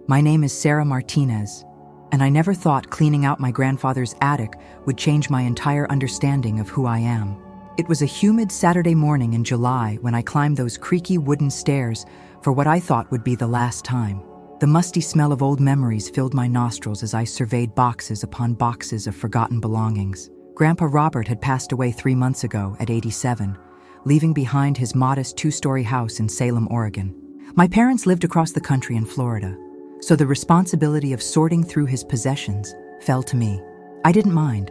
My name is Sarah Martinez, and I never thought cleaning out my grandfather's attic would change my entire understanding of who I am. It was a humid Saturday morning in July when I climbed those creaky wooden stairs for what I thought would be the last time. The musty smell of old memories filled my nostrils as I surveyed boxes upon boxes of forgotten belongings. Grandpa Robert had passed away 3 months ago at 87, leaving behind his modest 2-story house in Salem, Oregon. My parents lived across the country in Florida, so the responsibility of sorting through his possessions fell to me. I didn't mind.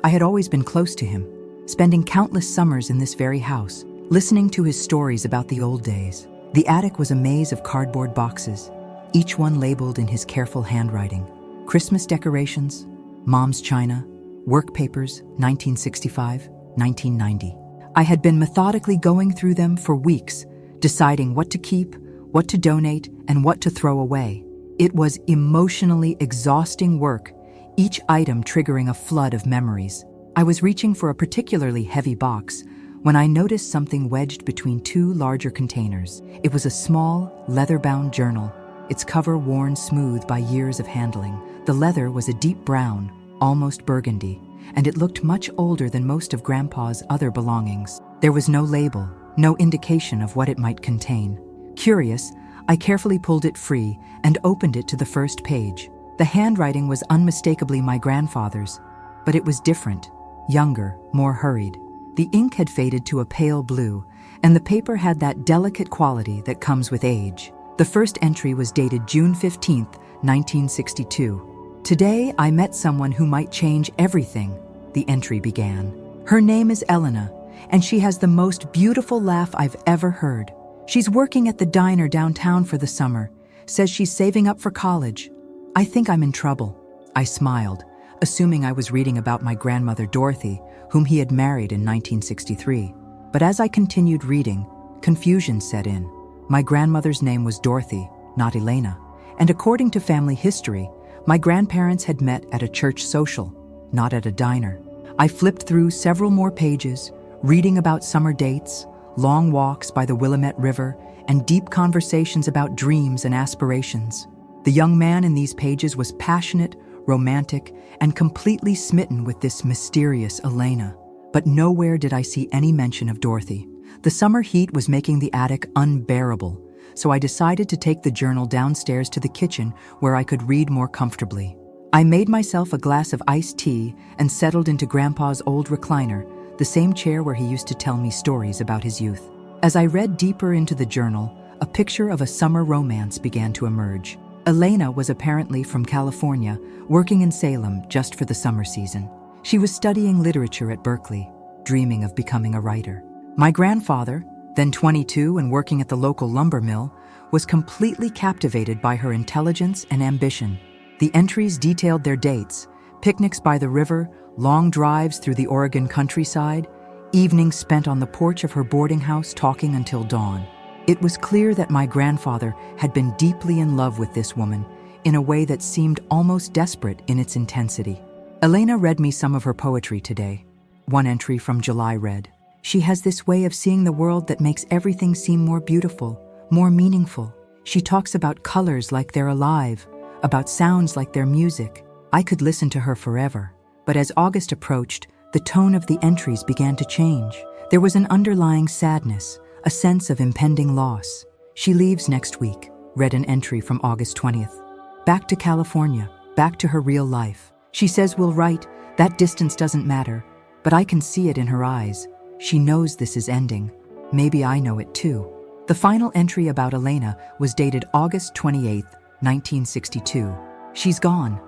I had always been close to him, spending countless summers in this very house, listening to his stories about the old days. The attic was a maze of cardboard boxes, each one labeled in his careful handwriting. Christmas decorations, mom's china, work papers, 1965, 1990. I had been methodically going through them for weeks, deciding what to keep, what to donate, and what to throw away. It was emotionally exhausting work, each item triggering a flood of memories. I was reaching for a particularly heavy box when I noticed something wedged between 2 larger containers. It was a small, leather-bound journal, its cover worn smooth by years of handling. The leather was a deep brown, almost burgundy, and it looked much older than most of Grandpa's other belongings. There was no label, no indication of what it might contain. Curious, I carefully pulled it free and opened it to the first page. The handwriting was unmistakably my grandfather's, but it was different, younger, more hurried. The ink had faded to a pale blue, and the paper had that delicate quality that comes with age. The first entry was dated June 15, 1962. "Today, I met someone who might change everything," the entry began. "Her name is Elena, and she has the most beautiful laugh I've ever heard. She's working at the diner downtown for the summer, says she's saving up for college. I think I'm in trouble." I smiled, assuming I was reading about my grandmother Dorothy, whom he had married in 1963. But as I continued reading, confusion set in. My grandmother's name was Dorothy, not Elena, and according to family history, my grandparents had met at a church social, not at a diner. I flipped through several more pages, reading about summer dates, long walks by the Willamette River, and deep conversations about dreams and aspirations. The young man in these pages was passionate, romantic, and completely smitten with this mysterious Elena. But nowhere did I see any mention of Dorothy. The summer heat was making the attic unbearable, so I decided to take the journal downstairs to the kitchen where I could read more comfortably. I made myself a glass of iced tea and settled into Grandpa's old recliner, the same chair where he used to tell me stories about his youth. As I read deeper into the journal, a picture of a summer romance began to emerge. Elena was apparently from California, working in Salem just for the summer season. She was studying literature at Berkeley, dreaming of becoming a writer. My grandfather, then 22 and working at the local lumber mill, was completely captivated by her intelligence and ambition. The entries detailed their dates, picnics by the river, long drives through the Oregon countryside, evenings spent on the porch of her boarding house talking until dawn. It was clear that my grandfather had been deeply in love with this woman in a way that seemed almost desperate in its intensity. Elena read me some of her poetry today. One entry from July read, "She has this way of seeing the world that makes everything seem more beautiful, more meaningful. She talks about colors like they're alive, about sounds like they're music." I could listen to her forever, but as August approached, the tone of the entries began to change. There was an underlying sadness, a sense of impending loss. "She leaves next week," read an entry from August 20th. "Back to California, back to her real life. She says we'll write, that distance doesn't matter, but I can see it in her eyes. She knows this is ending. Maybe I know it too." The final entry about Elena was dated August 28th, 1962. "She's gone.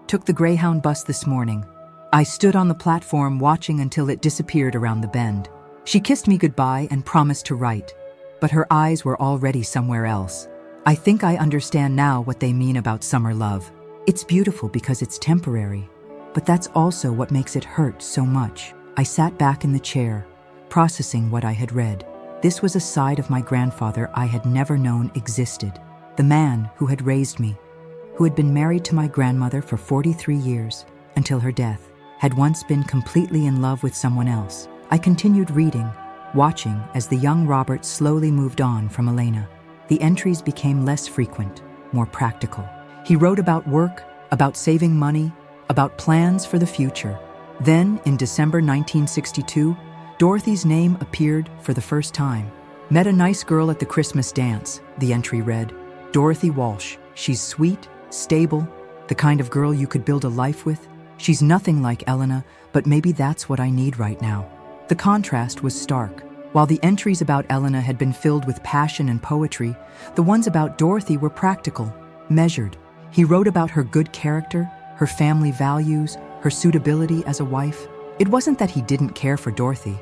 Took the Greyhound bus this morning. I stood on the platform watching until it disappeared around the bend. She kissed me goodbye and promised to write, but her eyes were already somewhere else. I think I understand now what they mean about summer love. It's beautiful because it's temporary, but that's also what makes it hurt so much." I sat back in the chair, processing what I had read. This was a side of my grandfather I had never known existed. The man who had raised me, who had been married to my grandmother for 43 years until her death, had once been completely in love with someone else. I continued reading, watching as the young Robert slowly moved on from Elena. The entries became less frequent, more practical. He wrote about work, about saving money, about plans for the future. Then, in December 1962, Dorothy's name appeared for the first time. Met a nice girl at the Christmas dance, the entry read. Dorothy Walsh. She's sweet, stable, the kind of girl you could build a life with. She's nothing like Elena, but maybe that's what I need right now. The contrast was stark. While the entries about Elena had been filled with passion and poetry, the ones about Dorothy were practical, measured. He wrote about her good character, her family values, her suitability as a wife. It wasn't that he didn't care for Dorothy.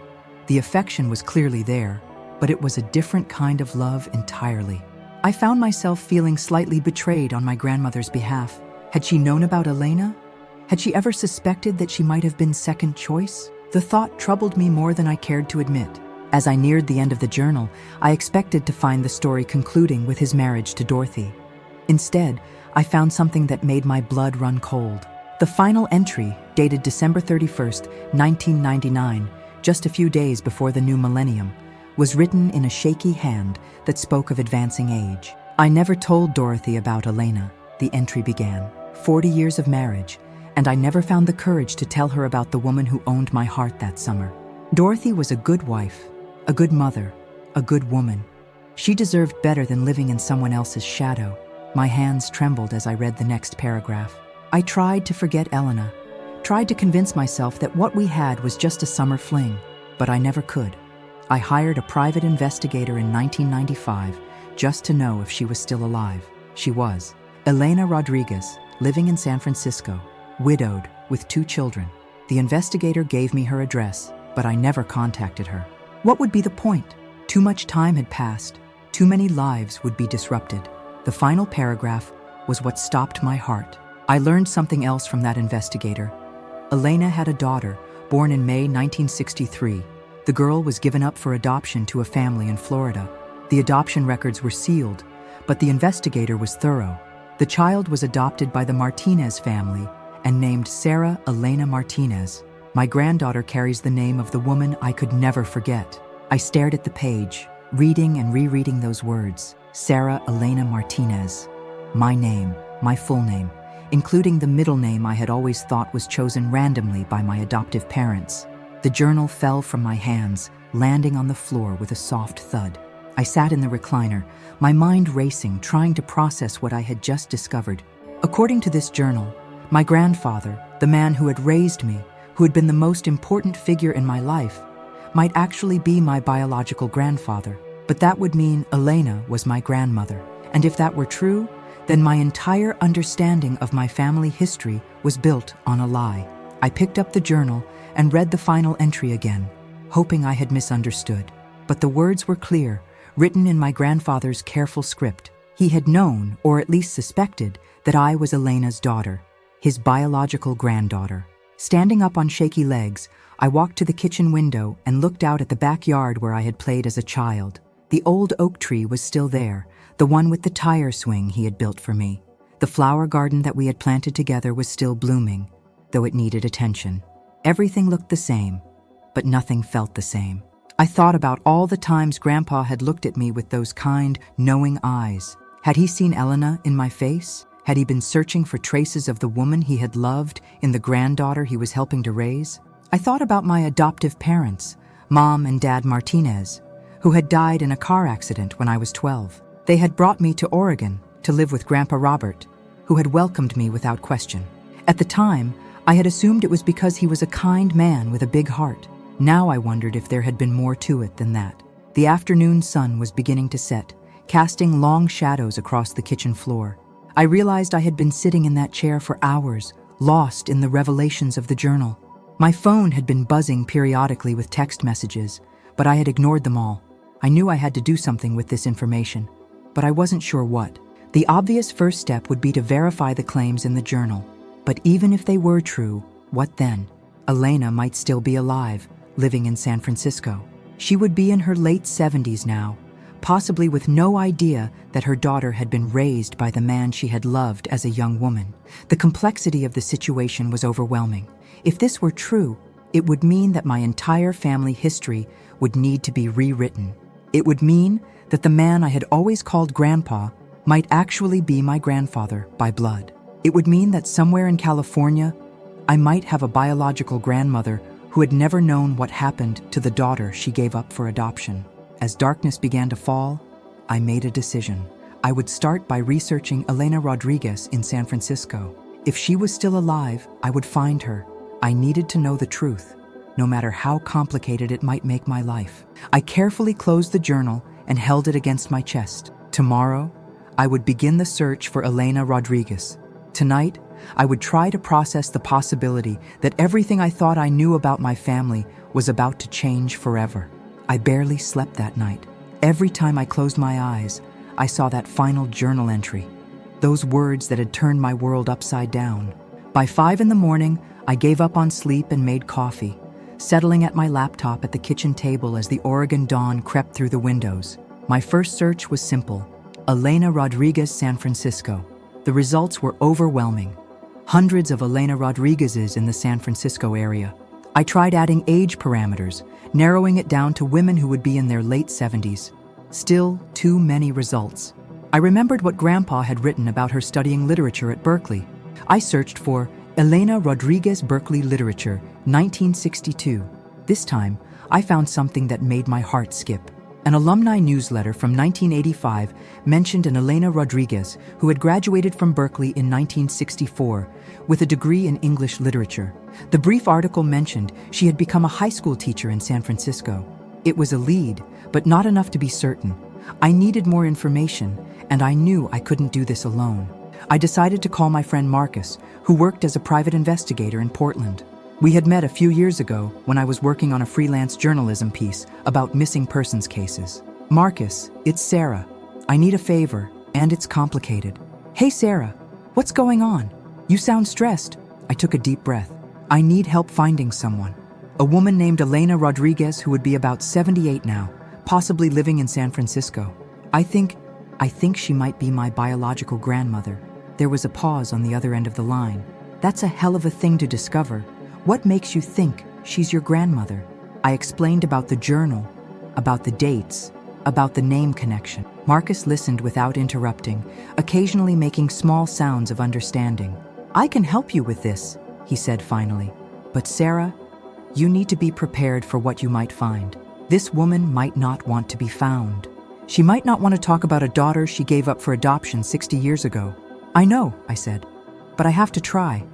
The affection was clearly there, but it was a different kind of love entirely. I found myself feeling slightly betrayed on my grandmother's behalf. Had she known about Elena? Had she ever suspected that she might have been second choice? The thought troubled me more than I cared to admit. As I neared the end of the journal, I expected to find the story concluding with his marriage to Dorothy. Instead, I found something that made my blood run cold. The final entry, dated December 31st, 1999, just a few days before the new millennium, was written in a shaky hand that spoke of advancing age. I never told Dorothy about Elena, the entry began. 40 years of marriage, and I never found the courage to tell her about the woman who owned my heart that summer. Dorothy was a good wife, a good mother, a good woman. She deserved better than living in someone else's shadow. My hands trembled as I read the next paragraph. I tried to forget Elena, tried to convince myself that what we had was just a summer fling, but I never could. I hired a private investigator in 1995 just to know if she was still alive. She was. Elena Rodriguez, living in San Francisco, widowed, with 2 children. The investigator gave me her address, but I never contacted her. What would be the point? Too much time had passed. Too many lives would be disrupted. The final paragraph was what stopped my heart. I learned something else from that investigator. Elena had a daughter, born in May 1963. The girl was given up for adoption to a family in Florida. The adoption records were sealed, but the investigator was thorough. The child was adopted by the Martinez family and named Sarah Elena Martinez. My granddaughter carries the name of the woman I could never forget. I stared at the page, reading and rereading those words. Sarah Elena Martinez. My name, my full name, including the middle name I had always thought was chosen randomly by my adoptive parents. The journal fell from my hands, landing on the floor with a soft thud. I sat in the recliner, my mind racing, trying to process what I had just discovered. According to this journal, my grandfather, the man who had raised me, who had been the most important figure in my life, might actually be my biological grandfather. But that would mean Elena was my grandmother. And if that were true, then my entire understanding of my family history was built on a lie. I picked up the journal and read the final entry again, hoping I had misunderstood. But the words were clear, written in my grandfather's careful script. He had known, or at least suspected, that I was Elena's daughter, his biological granddaughter. Standing up on shaky legs, I walked to the kitchen window and looked out at the backyard where I had played as a child. The old oak tree was still there, the one with the tire swing he had built for me. The flower garden that we had planted together was still blooming, though it needed attention. Everything looked the same, but nothing felt the same. I thought about all the times Grandpa had looked at me with those kind, knowing eyes. Had he seen Elena in my face? Had he been searching for traces of the woman he had loved in the granddaughter he was helping to raise? I thought about my adoptive parents, Mom and Dad Martinez, who had died in a car accident when I was 12. They had brought me to Oregon to live with Grandpa Robert, who had welcomed me without question. At the time, I had assumed it was because he was a kind man with a big heart. Now I wondered if there had been more to it than that. The afternoon sun was beginning to set, casting long shadows across the kitchen floor. I realized I had been sitting in that chair for hours, lost in the revelations of the journal. My phone had been buzzing periodically with text messages, but I had ignored them all. I knew I had to do something with this information, but I wasn't sure what. The obvious first step would be to verify the claims in the journal. But even if they were true, what then? Elena might still be alive, living in San Francisco. She would be in her late 70s now, possibly with no idea that her daughter had been raised by the man she had loved as a young woman. The complexity of the situation was overwhelming. If this were true, it would mean that my entire family history would need to be rewritten. It would mean that the man I had always called Grandpa might actually be my grandfather by blood. It would mean that somewhere in California, I might have a biological grandmother who had never known what happened to the daughter she gave up for adoption. As darkness began to fall, I made a decision. I would start by researching Elena Rodriguez in San Francisco. If she was still alive, I would find her. I needed to know the truth, no matter how complicated it might make my life. I carefully closed the journal and held it against my chest. Tomorrow, I would begin the search for Elena Rodriguez. Tonight, I would try to process the possibility that everything I thought I knew about my family was about to change forever. I barely slept that night. Every time I closed my eyes, I saw that final journal entry, those words that had turned my world upside down. By 5 in the morning, I gave up on sleep and made coffee, settling at my laptop at the kitchen table as the Oregon dawn crept through the windows. My first search was simple: Elena Rodriguez, San Francisco. The results were overwhelming. Hundreds of Elena Rodriguezes in the San Francisco area. I tried adding age parameters, narrowing it down to women who would be in their late 70s. Still, too many results. I remembered what Grandpa had written about her studying literature at Berkeley. I searched for Elena Rodriguez Berkeley Literature, 1962. This time, I found something that made my heart skip. An alumni newsletter from 1985 mentioned an Elena Rodriguez who had graduated from Berkeley in 1964 with a degree in English literature. The brief article mentioned she had become a high school teacher in San Francisco. It was a lead, but not enough to be certain. I needed more information, and I knew I couldn't do this alone. I decided to call my friend Marcus, who worked as a private investigator in Portland. We had met a few years ago when I was working on a freelance journalism piece about missing persons cases. Marcus, it's Sarah. I need a favor, and it's complicated. Hey Sarah, what's going on? You sound stressed. I took a deep breath. I need help finding someone. A woman named Elena Rodriguez who would be about 78 now, possibly living in San Francisco. I think she might be my biological grandmother. There was a pause on the other end of the line. That's a hell of a thing to discover. What makes you think she's your grandmother? I explained about the journal, about the dates, about the name connection. Marcus listened without interrupting, occasionally making small sounds of understanding. I can help you with this, he said finally. But Sarah, you need to be prepared for what you might find. This woman might not want to be found. She might not want to talk about a daughter she gave up for adoption 60 years ago. I know, I said, but I have to try.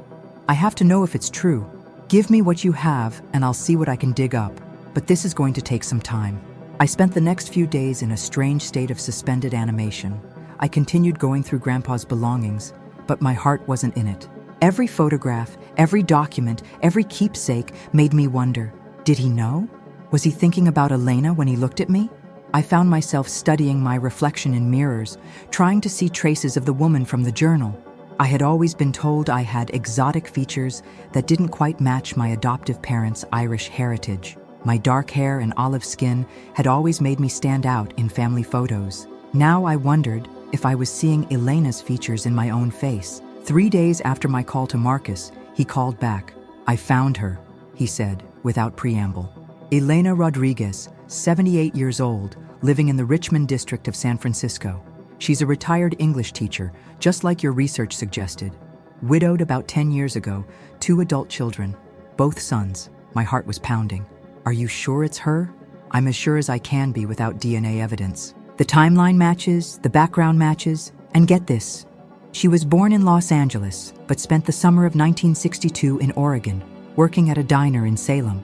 I have to know if it's true. Give me what you have, and I'll see what I can dig up. But this is going to take some time. I spent the next few days in a strange state of suspended animation. I continued going through Grandpa's belongings, but my heart wasn't in it. Every photograph, every document, every keepsake made me wonder, did he know? Was he thinking about Elena when he looked at me? I found myself studying my reflection in mirrors, trying to see traces of the woman from the journal. I had always been told I had exotic features that didn't quite match my adoptive parents' Irish heritage. My dark hair and olive skin had always made me stand out in family photos. Now I wondered if I was seeing Elena's features in my own face. 3 days after my call to Marcus, he called back. I found her, he said, without preamble. Elena Rodriguez, 78 years old, living in the Richmond district of San Francisco. She's a retired English teacher, just like your research suggested. Widowed about 10 years ago, 2 adult children, both sons. My heart was pounding. Are you sure it's her? I'm as sure as I can be without DNA evidence. The timeline matches, the background matches, and get this. She was born in Los Angeles, but spent the summer of 1962 in Oregon, working at a diner in Salem.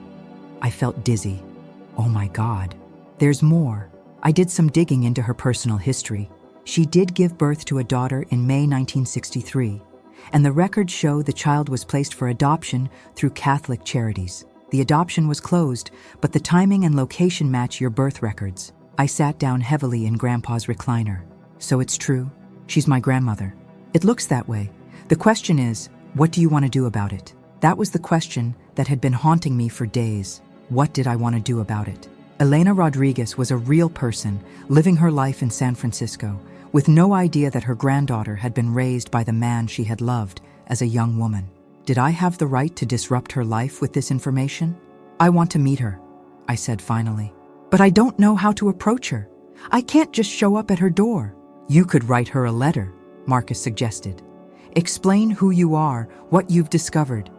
I felt dizzy. Oh my God. There's more. I did some digging into her personal history. She did give birth to a daughter in May 1963, and the records show the child was placed for adoption through Catholic Charities. The adoption was closed, but the timing and location match your birth records. I sat down heavily in Grandpa's recliner. So it's true? She's my grandmother. It looks that way. The question is, what do you want to do about it? That was the question that had been haunting me for days. What did I want to do about it? Elena Rodriguez was a real person, living her life in San Francisco, with no idea that her granddaughter had been raised by the man she had loved as a young woman. Did I have the right to disrupt her life with this information? I want to meet her, I said finally. But I don't know how to approach her. I can't just show up at her door. You could write her a letter, Marcus suggested. Explain who you are, what you've discovered.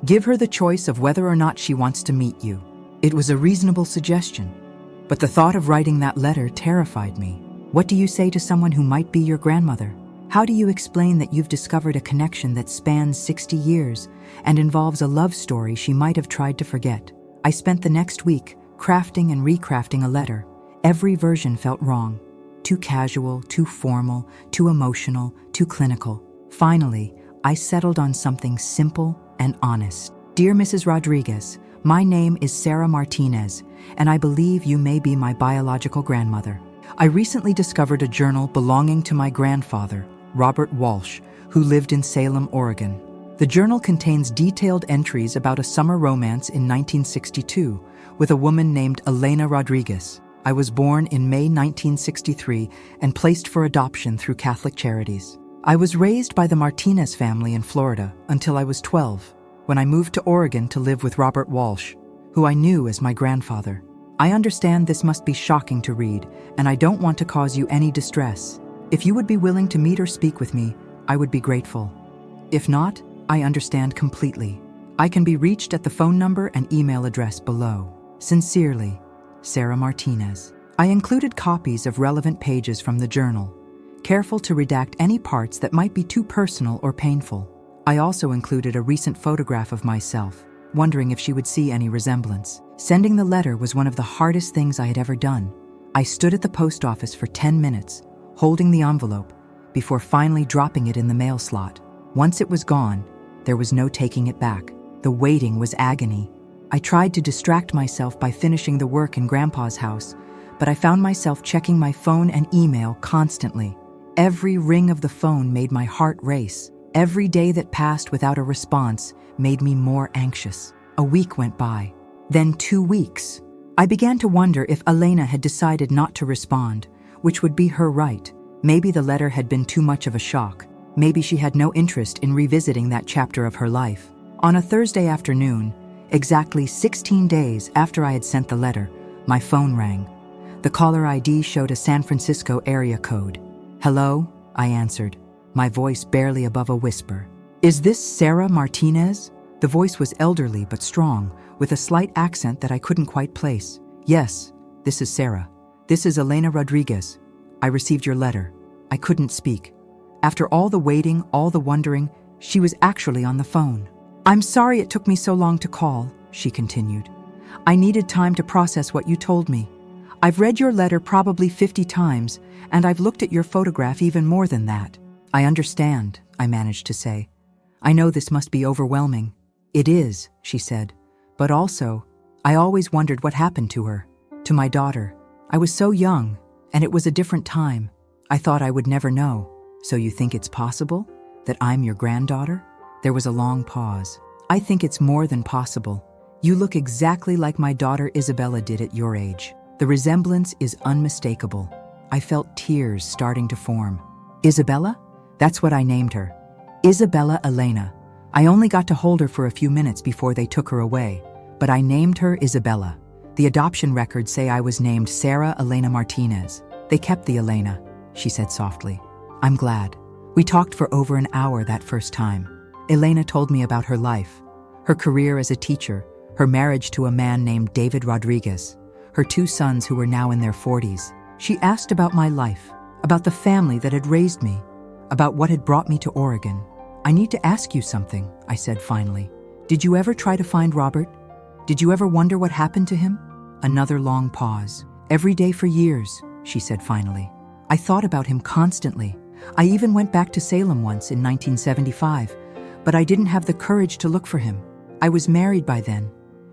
Give her the choice of whether or not she wants to meet you. It was a reasonable suggestion, but the thought of writing that letter terrified me. What do you say to someone who might be your grandmother? How do you explain that you've discovered a connection that spans 60 years and involves a love story she might have tried to forget? I spent the next week crafting and recrafting a letter. Every version felt wrong. Too casual, too formal, too emotional, too clinical. Finally, I settled on something simple and honest. Dear Mrs. Rodriguez, my name is Sarah Martinez, and I believe you may be my biological grandmother. I recently discovered a journal belonging to my grandfather, Robert Walsh, who lived in Salem, Oregon. The journal contains detailed entries about a summer romance in 1962 with a woman named Elena Rodriguez. I was born in May 1963 and placed for adoption through Catholic Charities. I was raised by the Martinez family in Florida until I was 12, when I moved to Oregon to live with Robert Walsh, who I knew as my grandfather. I understand this must be shocking to read, and I don't want to cause you any distress. If you would be willing to meet or speak with me, I would be grateful. If not, I understand completely. I can be reached at the phone number and email address below. Sincerely, Sarah Martinez. I included copies of relevant pages from the journal, careful to redact any parts that might be too personal or painful. I also included a recent photograph of myself, wondering if she would see any resemblance. Sending the letter was one of the hardest things I had ever done. I stood at the post office for 10 minutes, holding the envelope, before finally dropping it in the mail slot. Once it was gone, there was no taking it back. The waiting was agony. I tried to distract myself by finishing the work in Grandpa's house, but I found myself checking my phone and email constantly. Every ring of the phone made my heart race. Every day that passed without a response made me more anxious. A week went by, then 2 weeks. I began to wonder if Elena had decided not to respond, which would be her right. Maybe the letter had been too much of a shock. Maybe she had no interest in revisiting that chapter of her life. On a Thursday afternoon, exactly 16 days after I had sent the letter, my phone rang. The caller ID showed a San Francisco area code. "Hello?" I answered, my voice barely above a whisper. "Is this Sarah Martinez?" The voice was elderly but strong, with a slight accent that I couldn't quite place. "Yes, this is Sarah. This is Elena Rodriguez. I received your letter." I couldn't speak. After all the waiting, all the wondering, she was actually on the phone. "I'm sorry it took me so long to call," she continued. "I needed time to process what you told me. I've read your letter probably 50 times, and I've looked at your photograph even more than that." "I understand," I managed to say. "I know this must be overwhelming." "It is," she said. "But also, I always wondered what happened to her, to my daughter. I was so young, and it was a different time. I thought I would never know." "So you think it's possible that I'm your granddaughter?" There was a long pause. "I think it's more than possible. You look exactly like my daughter Isabella did at your age. The resemblance is unmistakable." I felt tears starting to form. "Isabella? That's what I named her. Isabella Elena. I only got to hold her for a few minutes before they took her away, but I named her Isabella. The adoption records say I was named Sarah Elena Martinez. They kept the Elena," she said softly. "I'm glad." We talked for over an hour that first time. Elena told me about her life, her career as a teacher, her marriage to a man named David Rodriguez, her 2 sons who were now in their 40s. She asked about my life, about the family that had raised me, about what had brought me to Oregon. "I need to ask you something," I said finally. "Did you ever try to find Robert? Did you ever wonder what happened to him?" Another long pause. "Every day for years," she said finally. "I thought about him constantly. I even went back to Salem once in 1975, but I didn't have the courage to look for him. I was married by then,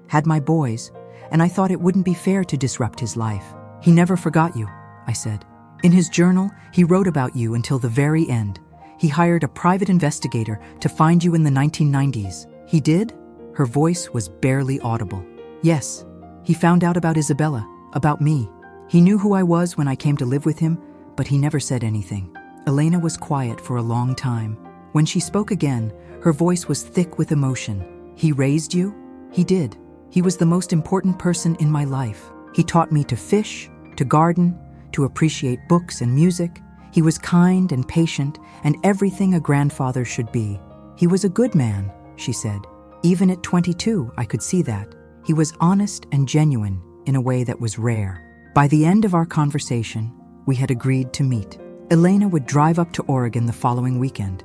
had my boys, and I thought it wouldn't be fair to disrupt his life." "He never forgot you," I said. "In his journal, he wrote about you until the very end. He hired a private investigator to find you in the 1990s. "He did?" Her voice was barely audible. "Yes. He found out about Isabella, about me. He knew who I was when I came to live with him, but he never said anything." Elena was quiet for a long time. When she spoke again, her voice was thick with emotion. "He raised you?" "He did. He was the most important person in my life. He taught me to fish, to garden, to appreciate books and music. He was kind and patient and everything a grandfather should be. He was a good man, she said. Even at 22, I could see that. He was honest and genuine in a way that was rare. By the end of our conversation, we had agreed to meet. Elena would drive up to Oregon the following weekend.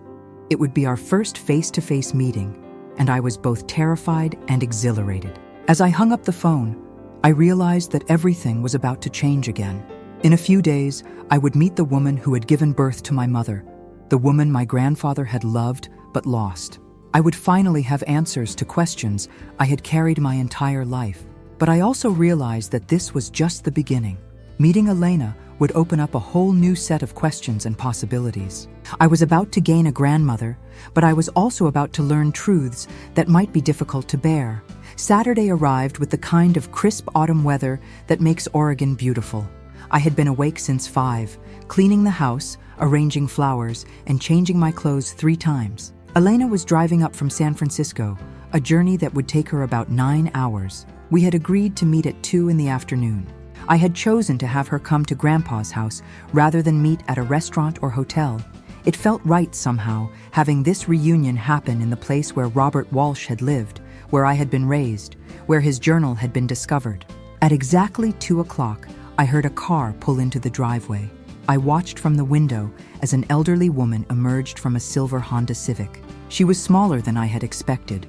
It would be our first face-to-face meeting, and I was both terrified and exhilarated. As I hung up the phone, I realized that everything was about to change again. In a few days, I would meet the woman who had given birth to my mother, the woman my grandfather had loved but lost. I would finally have answers to questions I had carried my entire life. But I also realized that this was just the beginning. Meeting Elena would open up a whole new set of questions and possibilities. I was about to gain a grandmother, but I was also about to learn truths that might be difficult to bear. Saturday arrived with the kind of crisp autumn weather that makes Oregon beautiful. I had been awake since 5, cleaning the house, arranging flowers, and changing my clothes 3 times. Elena was driving up from San Francisco, a journey that would take her about 9 hours. We had agreed to meet at 2 in the afternoon. I had chosen to have her come to Grandpa's house rather than meet at a restaurant or hotel. It felt right somehow, having this reunion happen in the place where Robert Walsh had lived, where I had been raised, where his journal had been discovered. At exactly 2 o'clock, I heard a car pull into the driveway. I watched from the window as an elderly woman emerged from a silver Honda Civic. She was smaller than I had expected,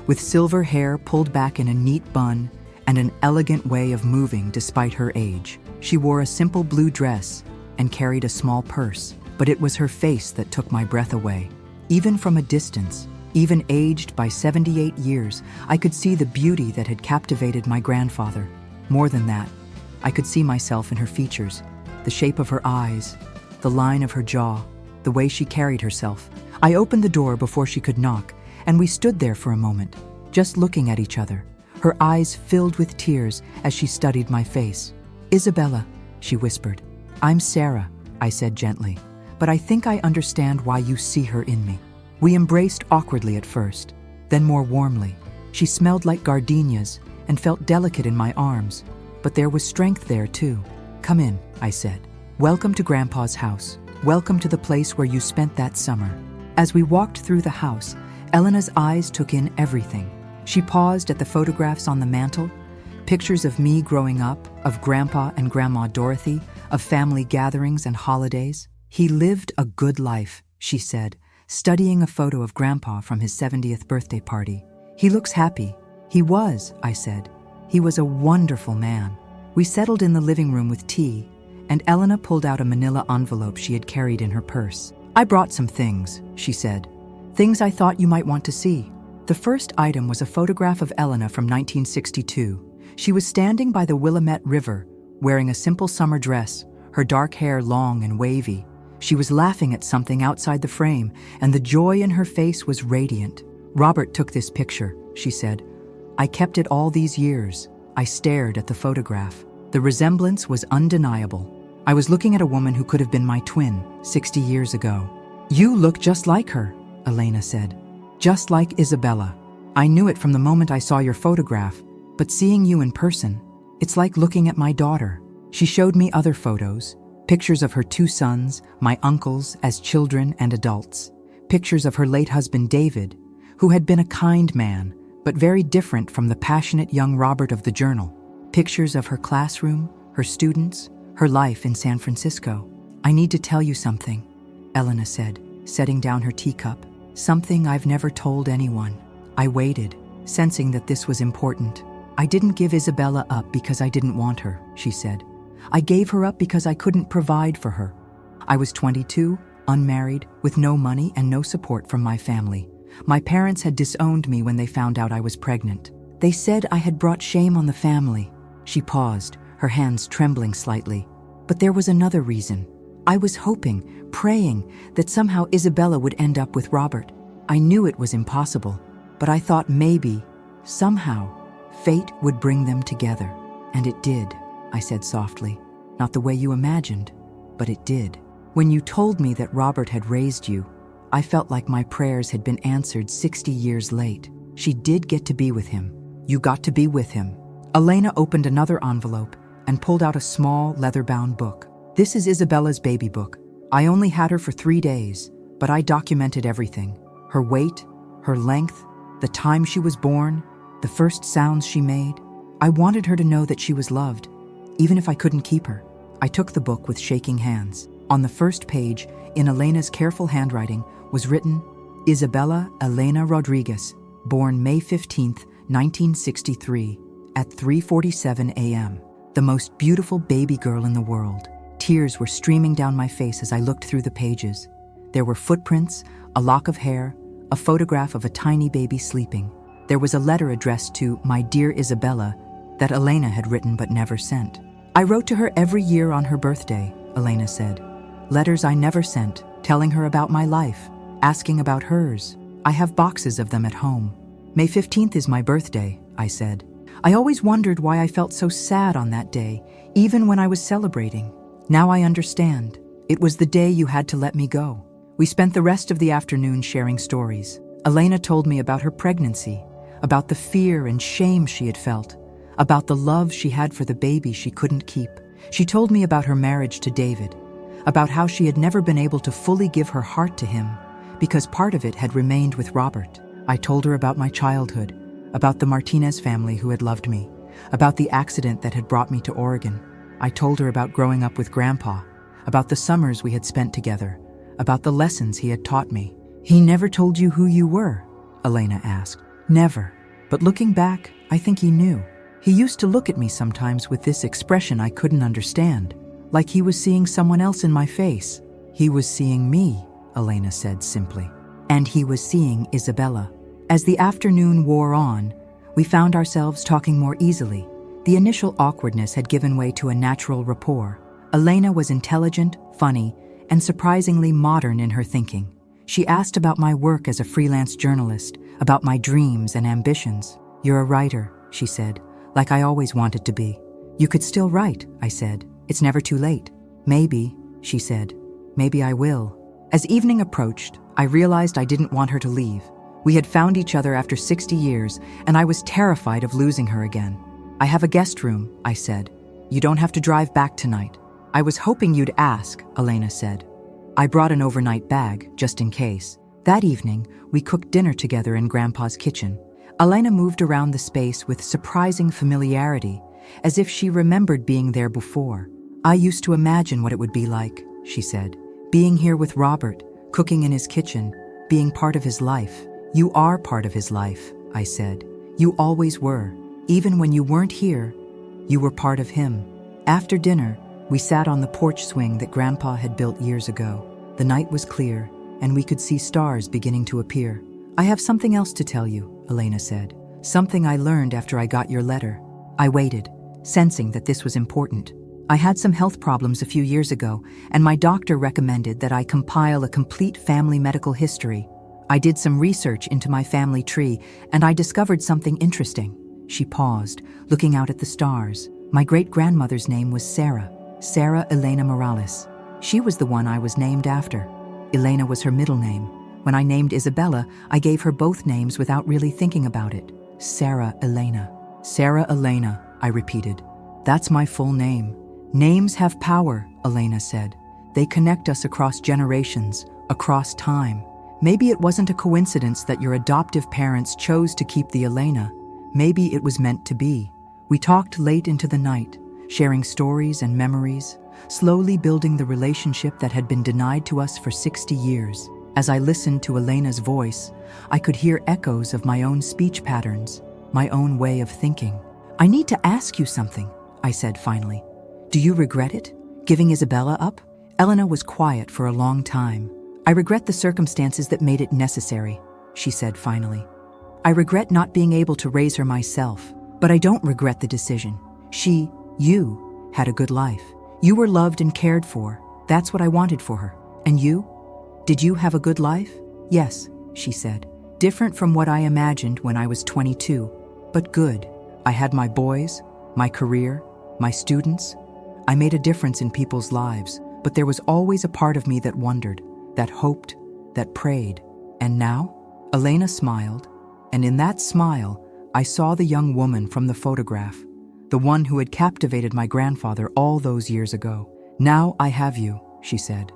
with silver hair pulled back in a neat bun and an elegant way of moving despite her age. She wore a simple blue dress and carried a small purse, but it was her face that took my breath away. Even from a distance, even aged by 78 years, I could see the beauty that had captivated my grandfather. More than that, I could see myself in her features, the shape of her eyes, the line of her jaw, the way she carried herself. I opened the door before she could knock, and we stood there for a moment, just looking at each other, her eyes filled with tears as she studied my face. "Isabella," she whispered. "I'm Sarah," I said gently, "but I think I understand why you see her in me." We embraced awkwardly at first, then more warmly. She smelled like gardenias and felt delicate in my arms, but there was strength there too. "Come in," I said. "Welcome to Grandpa's house. Welcome to the place where you spent that summer." As we walked through the house, Elena's eyes took in everything. She paused at the photographs on the mantel, pictures of me growing up, of Grandpa and Grandma Dorothy, of family gatherings and holidays. "He lived a good life," she said, studying a photo of Grandpa from his 70th birthday party. "He looks happy." "He was," I said. "He was a wonderful man." We settled in the living room with tea, and Elena pulled out a manila envelope she had carried in her purse. "I brought some things," she said. "Things I thought you might want to see." The first item was a photograph of Elena from 1962. She was standing by the Willamette River, wearing a simple summer dress, her dark hair long and wavy. She was laughing at something outside the frame, and the joy in her face was radiant. "Robert took this picture," she said. "I kept it all these years." I stared at the photograph. The resemblance was undeniable. I was looking at a woman who could have been my twin 60 years ago. "You look just like her," Elena said. "Just like Isabella. I knew it from the moment I saw your photograph, but seeing you in person, it's like looking at my daughter." She showed me other photos, pictures of her 2 sons, my uncles, as children and adults, pictures of her late husband David, who had been a kind man, but very different from the passionate young Robert of the journal, pictures of her classroom, her students, her life in San Francisco. "I need to tell you something," Elena said, setting down her teacup. "Something I've never told anyone." I waited, sensing that this was important. "I didn't give Isabella up because I didn't want her," she said. "I gave her up because I couldn't provide for her. I was 22, unmarried, with no money and no support from my family. My parents had disowned me when they found out I was pregnant. They said I had brought shame on the family." She paused, her hands trembling slightly. "But there was another reason. I was hoping, praying, that somehow Isabella would end up with Robert. I knew it was impossible, but I thought maybe, somehow, fate would bring them together. And it did," I said softly. "Not the way you imagined, but it did. When you told me that Robert had raised you, I felt like my prayers had been answered 60 years late. She did get to be with him. You got to be with him." Elena opened another envelope and pulled out a small, leather-bound book. "This is Isabella's baby book. I only had her for 3 days, but I documented everything. Her weight, her length, the time she was born, the first sounds she made. I wanted her to know that she was loved, even if I couldn't keep her. I took the book with shaking hands. On the first page, in Elena's careful handwriting, was written, Isabella Elena Rodriguez, born May 15, 1963, at 3:47 a.m. The most beautiful baby girl in the world. Tears were streaming down my face as I looked through the pages. There were footprints, a lock of hair, a photograph of a tiny baby sleeping. There was a letter addressed to My Dear Isabella that Elena had written but never sent. I wrote to her every year on her birthday, Elena said. Letters I never sent, telling her about my life, asking about hers. I have boxes of them at home. May 15th is my birthday, I said. I always wondered why I felt so sad on that day, even when I was celebrating. Now I understand. It was the day you had to let me go. We spent the rest of the afternoon sharing stories. Elena told me about her pregnancy, about the fear and shame she had felt, about the love she had for the baby she couldn't keep. She told me about her marriage to David, about how she had never been able to fully give her heart to him because part of it had remained with Robert. I told her about my childhood, about the Martinez family who had loved me, about the accident that had brought me to Oregon. I told her about growing up with Grandpa, about the summers we had spent together, about the lessons he had taught me. He never told you who you were? Elena asked. Never. But looking back, I think he knew. He used to look at me sometimes with this expression I couldn't understand, like he was seeing someone else in my face. He was seeing me, Elena said simply. And he was seeing Isabella. As the afternoon wore on, we found ourselves talking more easily. The initial awkwardness had given way to a natural rapport. Elena was intelligent, funny, and surprisingly modern in her thinking. She asked about my work as a freelance journalist, about my dreams and ambitions. You're a writer, she said, like I always wanted to be. You could still write, I said. It's never too late. Maybe, she said. Maybe I will. As evening approached, I realized I didn't want her to leave. We had found each other after 60 years, and I was terrified of losing her again. I have a guest room, I said. You don't have to drive back tonight. I was hoping you'd ask, Elena said. I brought an overnight bag, just in case. That evening, we cooked dinner together in Grandpa's kitchen. Elena moved around the space with surprising familiarity, as if she remembered being there before. I used to imagine what it would be like, she said. Being here with Robert, cooking in his kitchen, being part of his life. You are part of his life, I said. You always were. Even when you weren't here, you were part of him. After dinner, we sat on the porch swing that Grandpa had built years ago. The night was clear, and we could see stars beginning to appear. I have something else to tell you, Elena said. Something I learned after I got your letter. I waited, sensing that this was important. I had some health problems a few years ago, and my doctor recommended that I compile a complete family medical history. I did some research into my family tree, and I discovered something interesting. She paused, looking out at the stars. My great-grandmother's name was Sarah Elena Morales. She was the one I was named after. Elena was her middle name. When I named Isabella, I gave her both names without really thinking about it. Sarah Elena. Sarah Elena, I repeated. That's my full name. Names have power, Elena said. They connect us across generations, across time. Maybe it wasn't a coincidence that your adoptive parents chose to keep the Elena. Maybe it was meant to be. We talked late into the night, sharing stories and memories, slowly building the relationship that had been denied to us for 60 years. As I listened to Elena's voice, I could hear echoes of my own speech patterns, my own way of thinking. I need to ask you something, I said finally. Do you regret it? Giving Isabella up? Elena was quiet for a long time. I regret the circumstances that made it necessary, she said finally. I regret not being able to raise her myself, but I don't regret the decision. You, had a good life. You were loved and cared for. That's what I wanted for her. And you? Did you have a good life? Yes, she said. Different from what I imagined when I was 22, but good. I had my boys, my career, my students. I made a difference in people's lives, but there was always a part of me that wondered, that hoped, that prayed. And now? Elena smiled, and in that smile, I saw the young woman from the photograph, the one who had captivated my grandfather all those years ago. Now I have you, she said.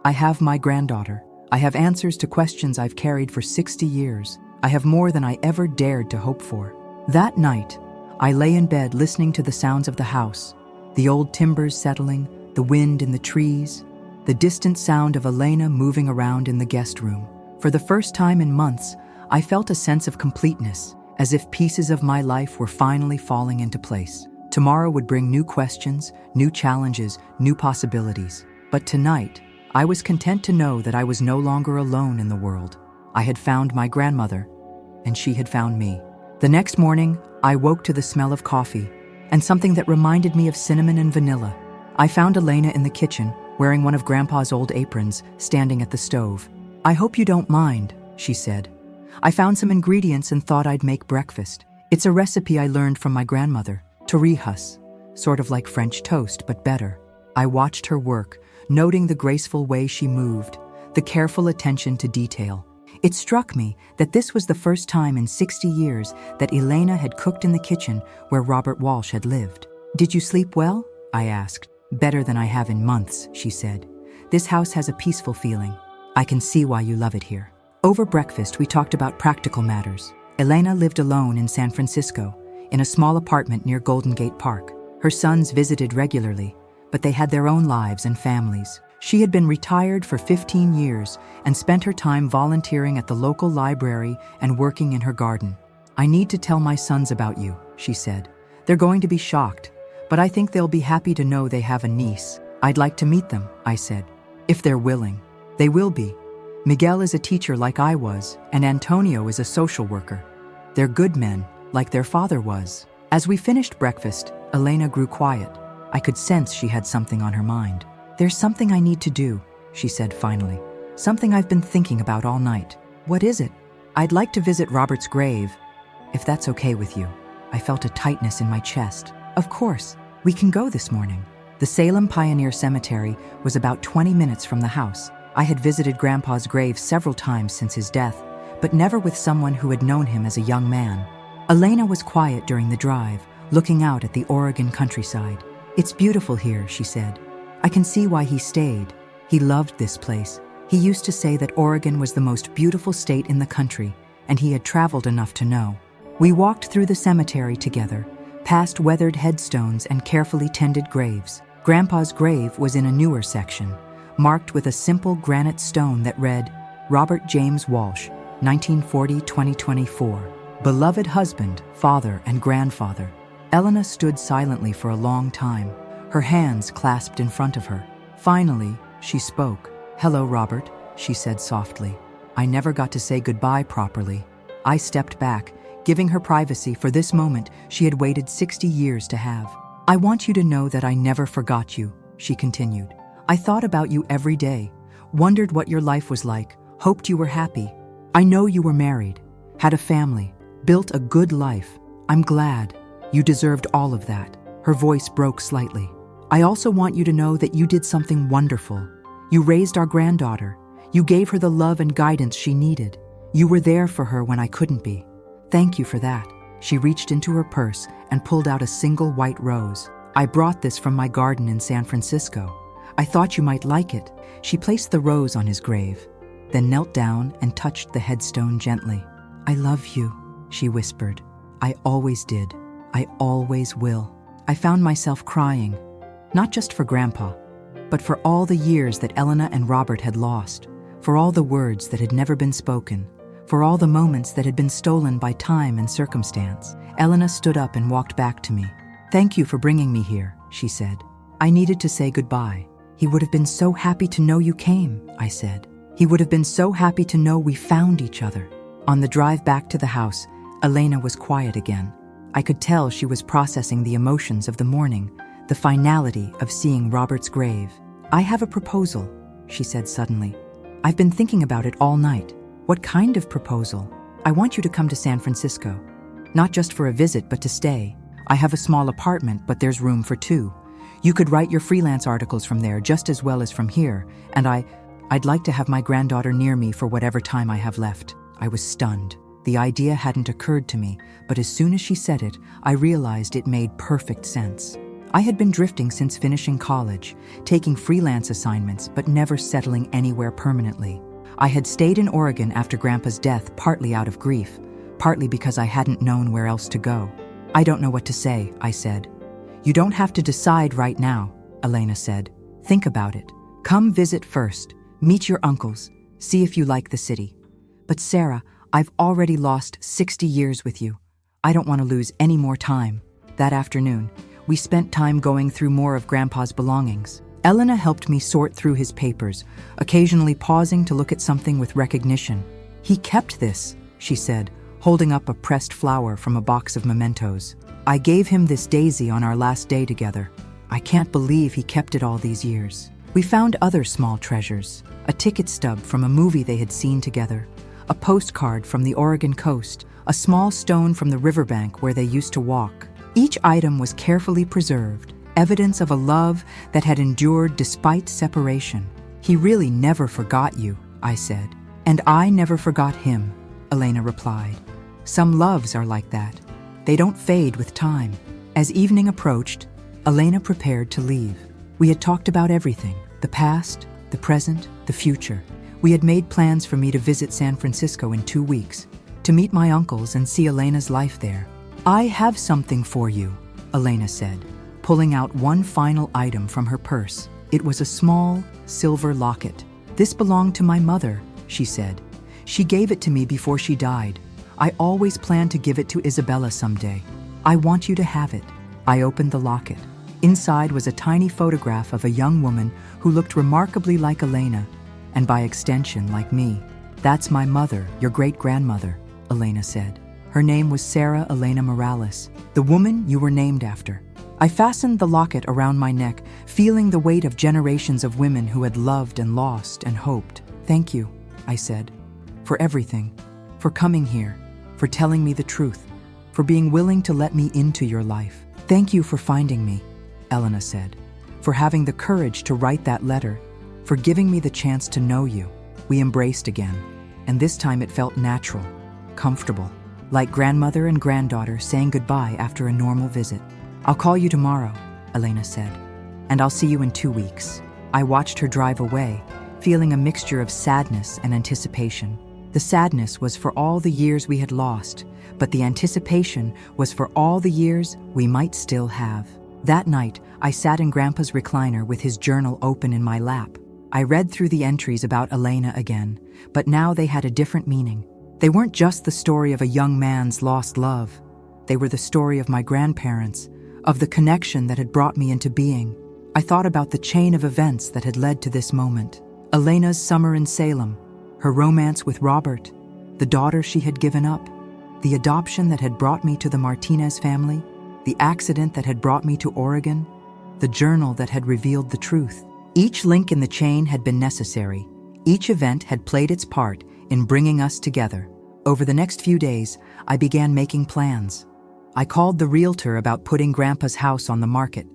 I have my granddaughter. I have answers to questions I've carried for 60 years. I have more than I ever dared to hope for. That night, I lay in bed listening to the sounds of the house, the old timbers settling, the wind in the trees, the distant sound of Elena moving around in the guest room. For the first time in months, I felt a sense of completeness, as if pieces of my life were finally falling into place. Tomorrow would bring new questions, new challenges, new possibilities. But tonight, I was content to know that I was no longer alone in the world. I had found my grandmother, and she had found me. The next morning, I woke to the smell of coffee and something that reminded me of cinnamon and vanilla. I found Elena in the kitchen, wearing one of Grandpa's old aprons, standing at the stove. "I hope you don't mind," she said. "I found some ingredients and thought I'd make breakfast. It's a recipe I learned from my grandmother, torrijas, sort of like French toast, but better." I watched her work, noting the graceful way she moved, the careful attention to detail. It struck me that this was the first time in 60 years that Elena had cooked in the kitchen where Robert Walsh had lived. "Did you sleep well?" I asked. "Better than I have in months," she said. "This house has a peaceful feeling. I can see why you love it here." Over breakfast, we talked about practical matters. Elena lived alone in San Francisco, in a small apartment near Golden Gate Park. Her sons visited regularly, but they had their own lives and families. She had been retired for 15 years and spent her time volunteering at the local library and working in her garden. "I need to tell my sons about you," she said. "They're going to be shocked, but I think they'll be happy to know they have a niece." "I'd like to meet them," I said. "If they're willing." "They will be. Miguel is a teacher like I was, and Antonio is a social worker. They're good men, like their father was." As we finished breakfast, Elena grew quiet. I could sense she had something on her mind. "There's something I need to do," she said finally. "Something I've been thinking about all night." "What is it?" "I'd like to visit Robert's grave, if that's okay with you." I felt a tightness in my chest. "Of course, we can go this morning." The Salem Pioneer Cemetery was about 20 minutes from the house. I had visited Grandpa's grave several times since his death, but never with someone who had known him as a young man. Elena was quiet during the drive, looking out at the Oregon countryside. "It's beautiful here," she said. "I can see why he stayed. He loved this place. He used to say that Oregon was the most beautiful state in the country, and he had traveled enough to know." We walked through the cemetery together, past weathered headstones and carefully tended graves. Grandpa's grave was in a newer section, marked with a simple granite stone that read, "Robert James Walsh, 1940-2024. Beloved husband, father, and grandfather." Elena stood silently for a long time, her hands clasped in front of her. Finally, she spoke. "Hello, Robert," she said softly. I never got to say goodbye properly. I stepped back, giving her privacy for this moment she had waited 60 years to have. "I want you to know that I never forgot you," she continued. "I thought about you every day, wondered what your life was like, hoped you were happy. I know you were married, had a family, built a good life. I'm glad. You deserved all of that." Her voice broke slightly. "I also want you to know that you did something wonderful. You raised our granddaughter. You gave her the love and guidance she needed. You were there for her when I couldn't be. Thank you for that." She reached into her purse and pulled out a single white rose. "I brought this from my garden in San Francisco. I thought you might like it." She placed the rose on his grave, then knelt down and touched the headstone gently. "I love you," she whispered. "I always did. I always will." I found myself crying, not just for Grandpa, but for all the years that Elena and Robert had lost, for all the words that had never been spoken, for all the moments that had been stolen by time and circumstance. Elena stood up and walked back to me. "Thank you for bringing me here," she said. "I needed to say goodbye." "He would have been so happy to know you came," I said. "He would have been so happy to know we found each other." On the drive back to the house, Elena was quiet again. I could tell she was processing the emotions of the morning, the finality of seeing Robert's grave. "I have a proposal," she said suddenly. "I've been thinking about it all night." "What kind of proposal?" "I want you to come to San Francisco. Not just for a visit, but to stay. I have a small apartment, but there's room for two. You could write your freelance articles from there just as well as from here, and I'd like to have my granddaughter near me for whatever time I have left." I was stunned. The idea hadn't occurred to me, but as soon as she said it, I realized it made perfect sense. I had been drifting since finishing college, taking freelance assignments but never settling anywhere permanently. I had stayed in Oregon after Grandpa's death, partly out of grief, partly because I hadn't known where else to go. "I don't know what to say," I said. "You don't have to decide right now," Elena said. "Think about it. Come visit first. Meet your uncles. See if you like the city." "But Sarah, I've already lost 60 years with you. I don't want to lose any more time." That afternoon, we spent time going through more of Grandpa's belongings. Elena helped me sort through his papers, occasionally pausing to look at something with recognition. "He kept this," she said, holding up a pressed flower from a box of mementos. "I gave him this daisy on our last day together. I can't believe he kept it all these years." We found other small treasures: a ticket stub from a movie they had seen together, a postcard from the Oregon coast, a small stone from the riverbank where they used to walk. Each item was carefully preserved, evidence of a love that had endured despite separation. "He really never forgot you," I said. "And I never forgot him," Elena replied. "Some loves are like that. They don't fade with time." As evening approached, Elena prepared to leave. We had talked about everything: the past, the present, the future. We had made plans for me to visit San Francisco in 2 weeks, to meet my uncles and see Elena's life there. "I have something for you," Elena said, pulling out one final item from her purse. It was a small, silver locket. "This belonged to my mother," she said. "She gave it to me before she died. I always planned to give it to Isabella someday. I want you to have it." I opened the locket. Inside was a tiny photograph of a young woman who looked remarkably like Elena, and by extension, like me. "That's my mother, your great-grandmother," Elena said. "Her name was Sarah Elena Morales, the woman you were named after." I fastened the locket around my neck, feeling the weight of generations of women who had loved and lost and hoped. "Thank you," I said, "for everything, for coming here, for telling me the truth, for being willing to let me into your life. Thank you for finding me," Elena said, "for having the courage to write that letter, for giving me the chance to know you." We embraced again, and this time it felt natural, comfortable, like grandmother and granddaughter saying goodbye after a normal visit. "I'll call you tomorrow," Elena said, "and I'll see you in 2 weeks." I watched her drive away, feeling a mixture of sadness and anticipation. The sadness was for all the years we had lost, but the anticipation was for all the years we might still have. That night, I sat in Grandpa's recliner with his journal open in my lap. I read through the entries about Elena again, but now they had a different meaning. They weren't just the story of a young man's lost love. They were the story of my grandparents, of the connection that had brought me into being. I thought about the chain of events that had led to this moment. Elena's summer in Salem, her romance with Robert, the daughter she had given up, the adoption that had brought me to the Martinez family, the accident that had brought me to Oregon, the journal that had revealed the truth. Each link in the chain had been necessary. Each event had played its part in bringing us together. Over the next few days, I began making plans. I called the realtor about putting Grandpa's house on the market,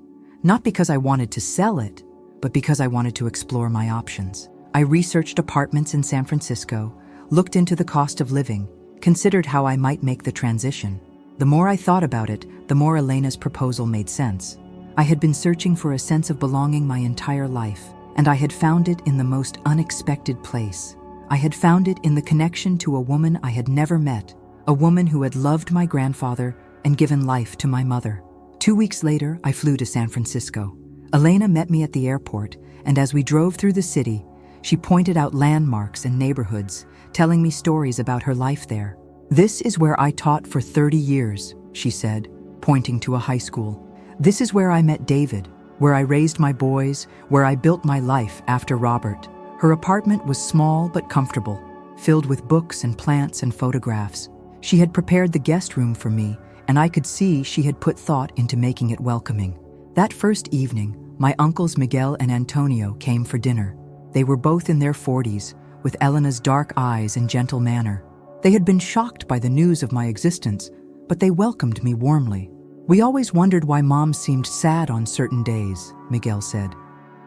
not because I wanted to sell it, but because I wanted to explore my options. I researched apartments in San Francisco, looked into the cost of living, considered how I might make the transition. The more I thought about it, the more Elena's proposal made sense. I had been searching for a sense of belonging my entire life, and I had found it in the most unexpected place. I had found it in the connection to a woman I had never met, a woman who had loved my grandfather and given life to my mother. 2 weeks later, I flew to San Francisco. Elena met me at the airport, and as we drove through the city, she pointed out landmarks and neighborhoods, telling me stories about her life there. "This is where I taught for 30 years, she said, pointing to a high school. "This is where I met David, where I raised my boys, where I built my life after Robert." Her apartment was small but comfortable, filled with books and plants and photographs. She had prepared the guest room for me, and I could see she had put thought into making it welcoming. That first evening, my uncles Miguel and Antonio came for dinner. They were both in their 40s, with Elena's dark eyes and gentle manner. They had been shocked by the news of my existence, but they welcomed me warmly. "We always wondered why Mom seemed sad on certain days," Miguel said.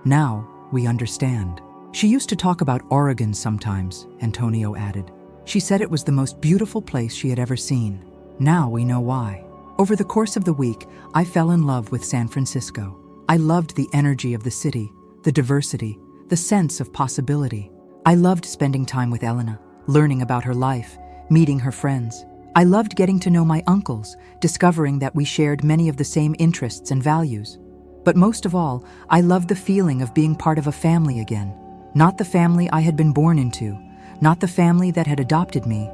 "Now we understand." "She used to talk about Oregon sometimes," Antonio added. "She said it was the most beautiful place she had ever seen. Now we know why." Over the course of the week, I fell in love with San Francisco. I loved the energy of the city, the diversity, the sense of possibility. I loved spending time with Elena, learning about her life, meeting her friends. I loved getting to know my uncles, discovering that we shared many of the same interests and values. But most of all, I loved the feeling of being part of a family again. Not the family I had been born into, not the family that had adopted me,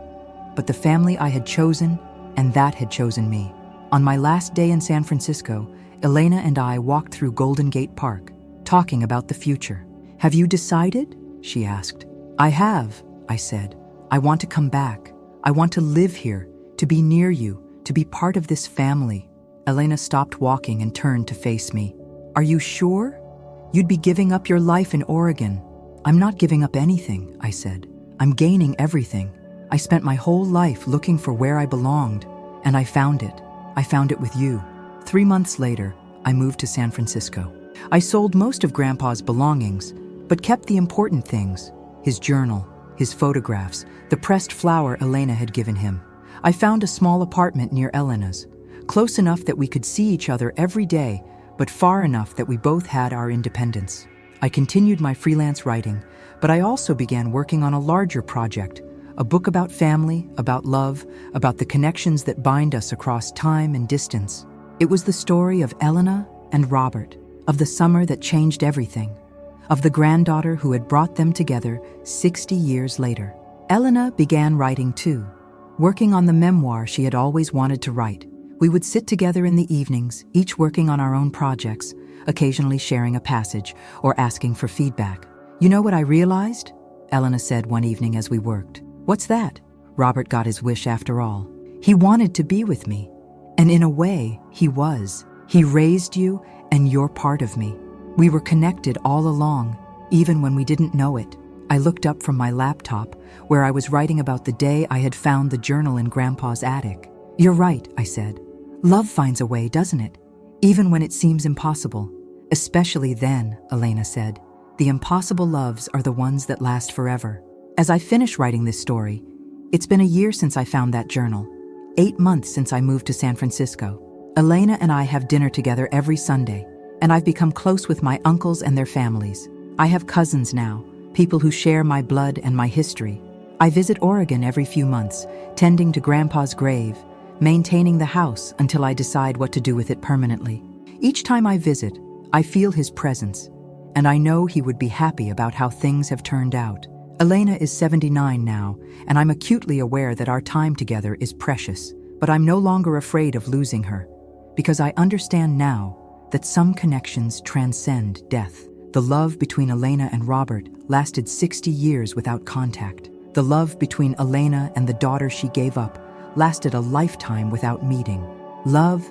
but the family I had chosen and that had chosen me. On my last day in San Francisco, Elena and I walked through Golden Gate Park, talking about the future. "Have you decided?" she asked. "I have," I said. "I want to come back. I want to live here, to be near you, to be part of this family." Elena stopped walking and turned to face me. "Are you sure? You'd be giving up your life in Oregon." "I'm not giving up anything," I said. "I'm gaining everything. I spent my whole life looking for where I belonged, and I found it. I found it with you." 3 months later, I moved to San Francisco. I sold most of Grandpa's belongings, but kept the important things: his journal, his photographs, the pressed flower Elena had given him. I found a small apartment near Elena's, close enough that we could see each other every day, but far enough that we both had our independence. I continued my freelance writing, but I also began working on a larger project, a book about family, about love, about the connections that bind us across time and distance. It was the story of Elena and Robert, of the summer that changed everything, of the granddaughter who had brought them together 60 years later. Elena began writing too, working on the memoir she had always wanted to write. We would sit together in the evenings, each working on our own projects, occasionally sharing a passage or asking for feedback. "You know what I realized?" Elena said one evening as we worked. "What's that?" Robert got his wish after all. "He wanted to be with me. And in a way, he was. He raised you, and you're part of me. We were connected all along, even when we didn't know it." I looked up from my laptop, where I was writing about the day I had found the journal in Grandpa's attic. "You're right," I said. "Love finds a way, doesn't it? Even when it seems impossible." "Especially then," Elena said. "The impossible loves are the ones that last forever." As I finish writing this story, it's been a year since I found that journal, 8 months since I moved to San Francisco. Elena and I have dinner together every Sunday, and I've become close with my uncles and their families. I have cousins now, people who share my blood and my history. I visit Oregon every few months, tending to Grandpa's grave, maintaining the house until I decide what to do with it permanently. Each time I visit, I feel his presence, and I know he would be happy about how things have turned out. Elena is 79 now, and I'm acutely aware that our time together is precious, but I'm no longer afraid of losing her, because I understand now that some connections transcend death. The love between Elena and Robert lasted 60 years without contact. The love between Elena and the daughter she gave up lasted a lifetime without meeting. Love,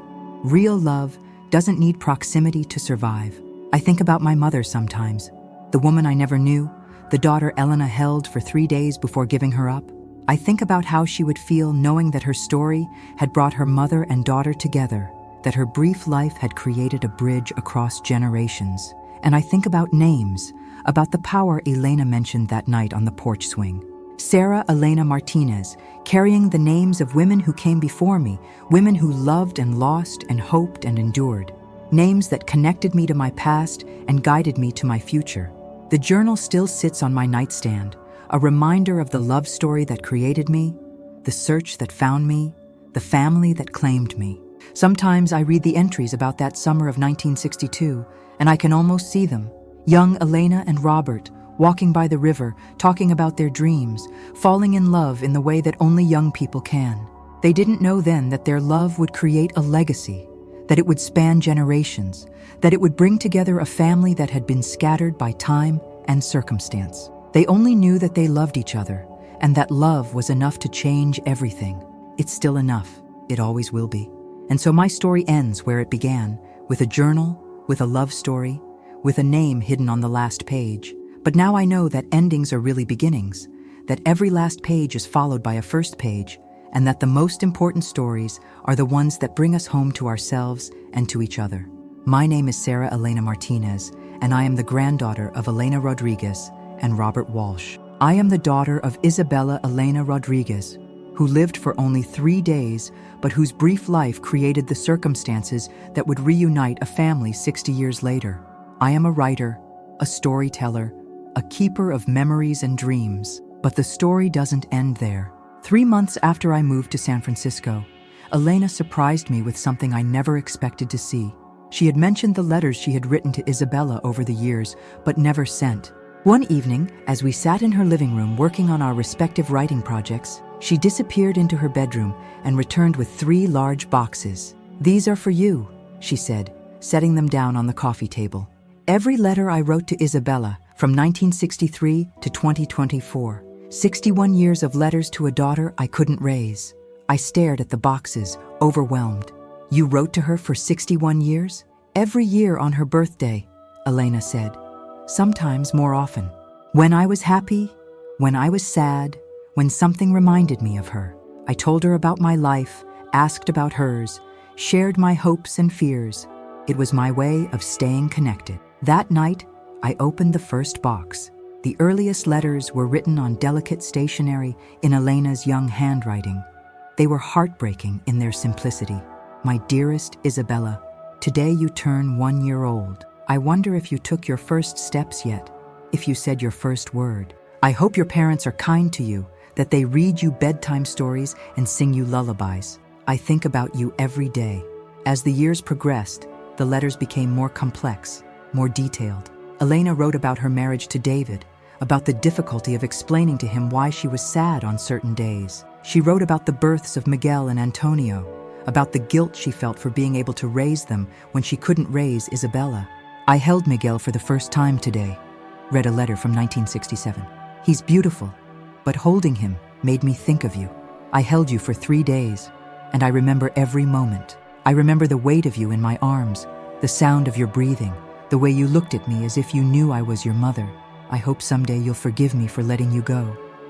real love, doesn't need proximity to survive. I think about my mother sometimes, the woman I never knew, the daughter Elena held for 3 days before giving her up. I think about how she would feel knowing that her story had brought her mother and daughter together, that her brief life had created a bridge across generations. And I think about names, about the power Elena mentioned that night on the porch swing. Sarah Elena Martinez, carrying the names of women who came before me, women who loved and lost and hoped and endured. Names that connected me to my past and guided me to my future. The journal still sits on my nightstand, a reminder of the love story that created me, the search that found me, the family that claimed me. Sometimes I read the entries about that summer of 1962, and I can almost see them. Young Elena and Robert, walking by the river, talking about their dreams, falling in love in the way that only young people can. They didn't know then that their love would create a legacy, that it would span generations, that it would bring together a family that had been scattered by time and circumstance. They only knew that they loved each other, and that love was enough to change everything. It's still enough. It always will be. And so my story ends where it began, with a journal, with a love story, with a name hidden on the last page. But now I know that endings are really beginnings, that every last page is followed by a first page, and that the most important stories are the ones that bring us home to ourselves and to each other. My name is Sarah Elena Martinez, and I am the granddaughter of Elena Rodriguez and Robert Walsh. I am the daughter of Isabella Elena Rodriguez, who lived for only 3 days, but whose brief life created the circumstances that would reunite a family 60 years later. I am a writer, a storyteller, a keeper of memories and dreams, but the story doesn't end there. 3 months after I moved to San Francisco, Elena surprised me with something I never expected to see. She had mentioned the letters she had written to Isabella over the years, but never sent. One evening, as we sat in her living room working on our respective writing projects, she disappeared into her bedroom and returned with 3 large boxes. "These are for you," she said, setting them down on the coffee table. "Every letter I wrote to Isabella from 1963 to 2024. 61 years of letters to a daughter I couldn't raise." I stared at the boxes, overwhelmed. "You wrote to her for 61 years? Every year on her birthday," Elena said. "Sometimes more often. When I was happy, when I was sad, when something reminded me of her. I told her about my life, asked about hers, shared my hopes and fears. It was my way of staying connected." That night, I opened the first box. The earliest letters were written on delicate stationery in Elena's young handwriting. They were heartbreaking in their simplicity. "My dearest Isabella, today you turn 1 year old. I wonder if you took your first steps yet, if you said your first word. I hope your parents are kind to you, that they read you bedtime stories and sing you lullabies. I think about you every day." As the years progressed, the letters became more complex, more detailed. Elena wrote about her marriage to David, about the difficulty of explaining to him why she was sad on certain days. She wrote about the births of Miguel and Antonio, about the guilt she felt for being able to raise them when she couldn't raise Isabella. "I held Miguel for the first time today," read a letter from 1967. "He's beautiful, but holding him made me think of you. I held you for 3 days, and I remember every moment. I remember the weight of you in my arms, the sound of your breathing, the way you looked at me as if you knew I was your mother. I hope someday you'll forgive me for letting you go."